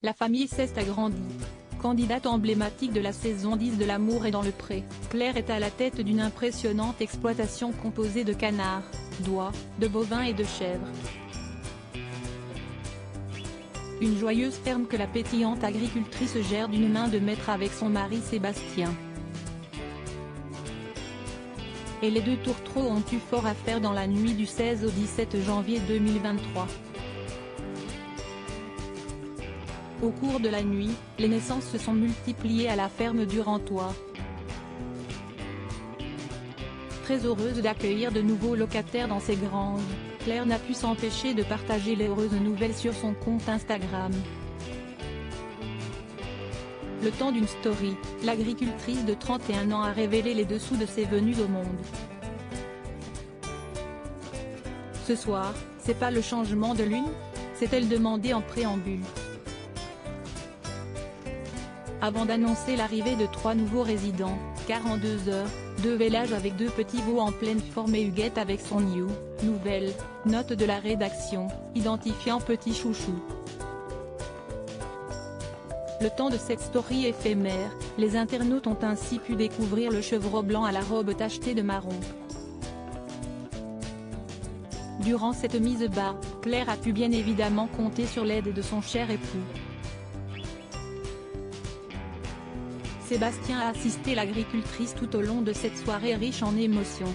La famille Ceste a grandi. Candidate emblématique de la saison 10 de L'amour est dans le pré, Claire est à la tête d'une impressionnante exploitation composée de canards, d'oies, de bovins et de chèvres. Une joyeuse ferme que la pétillante agricultrice gère d'une main de maître avec son mari Sébastien. Et les deux tourtereaux ont eu fort à faire dans la nuit du 16 au 17 janvier 2023. Au cours de la nuit, les naissances se sont multipliées à la ferme du Rantois. Très heureuse d'accueillir de nouveaux locataires dans ses granges, Claire n'a pu s'empêcher de partager les heureuses nouvelles sur son compte Instagram. Le temps d'une story, l'agricultrice de 31 ans a révélé les dessous de ses venues au monde. Ce soir, c'est pas le changement de lune? S'est-elle demandé en préambule. Avant d'annoncer l'arrivée de 3 nouveaux résidents, car en 2 heures, 2 vélages avec 2 petits veaux en pleine forme et Huguette avec son nouvelle, note de la rédaction, identifiant petit chouchou. Le temps de cette story éphémère, les internautes ont ainsi pu découvrir le chevreau blanc à la robe tachetée de marron. Durant cette mise bas, Claire a pu bien évidemment compter sur l'aide de son cher époux. Sébastien a assisté l'agricultrice tout au long de cette soirée riche en émotions.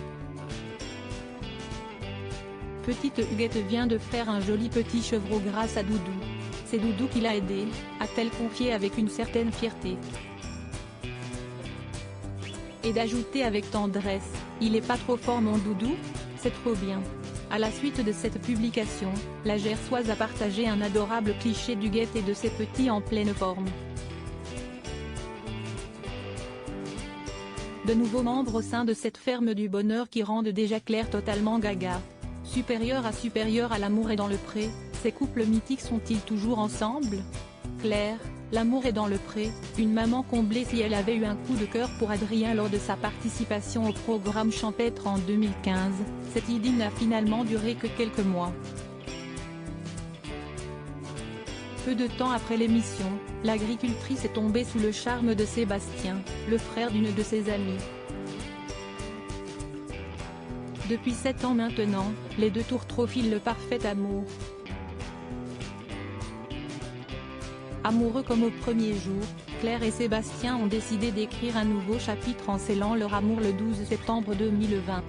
Petite Huguette vient de faire un joli petit chevreau grâce à Doudou. C'est Doudou qui l'a aidé, a-t-elle confié avec une certaine fierté. Et d'ajouter avec tendresse, il est pas trop fort mon Doudou? C'est trop bien. À la suite de cette publication, la Gersoise a partagé un adorable cliché d'Huguette et de ses petits en pleine forme. De nouveaux membres au sein de cette ferme du bonheur qui rendent déjà Claire totalement gaga. Supérieur à L'amour est dans le pré, ces couples mythiques sont-ils toujours ensemble? Claire, L'amour est dans le pré, une maman comblée si elle avait eu un coup de cœur pour Adrien lors de sa participation au programme champêtre en 2015, cette idylle n'a finalement duré que quelques mois. Peu de temps après l'émission, l'agricultrice est tombée sous le charme de Sébastien, le frère d'une de ses amies. Depuis 7 ans maintenant, les deux tourtereaux filent le parfait amour. Amoureux comme au premier jour, Claire et Sébastien ont décidé d'écrire un nouveau chapitre en scellant leur amour le 12 septembre 2020.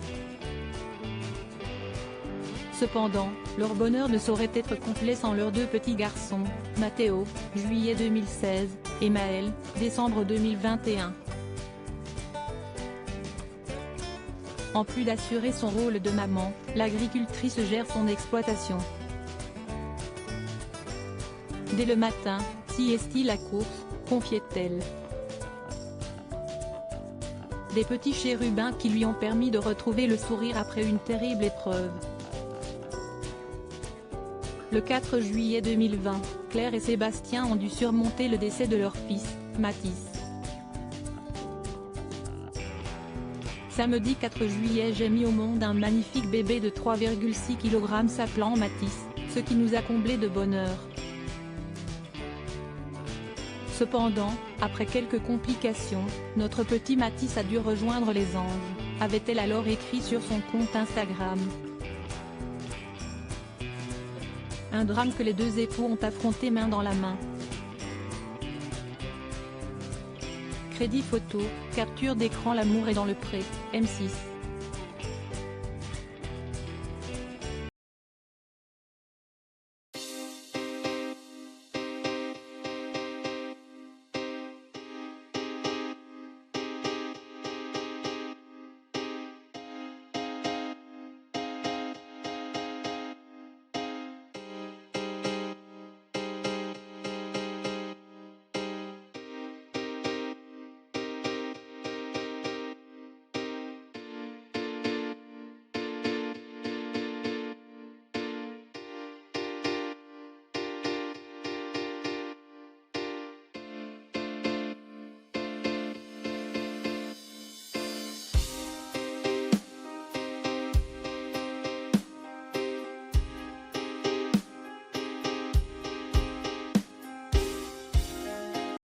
Cependant, leur bonheur ne saurait être complet sans leurs 2 petits garçons, Mathéo, juillet 2016, et Maël, décembre 2021. En plus d'assurer son rôle de maman, l'agricultrice gère son exploitation. Dès le matin, si est-il la course, confiait-elle. Des petits chérubins qui lui ont permis de retrouver le sourire après une terrible épreuve. Le 4 juillet 2020, Claire et Sébastien ont dû surmonter le décès de leur fils, Mathis. Samedi 4 juillet j'ai mis au monde un magnifique bébé de 3,6 kg s'appelant Mathis, ce qui nous a comblés de bonheur. Cependant, après quelques complications, notre petit Mathis a dû rejoindre les anges, avait-elle alors écrit sur son compte Instagram. Un drame que les 2 époux ont affronté main dans la main. Crédit photo, capture d'écran L'amour est dans le pré, M6.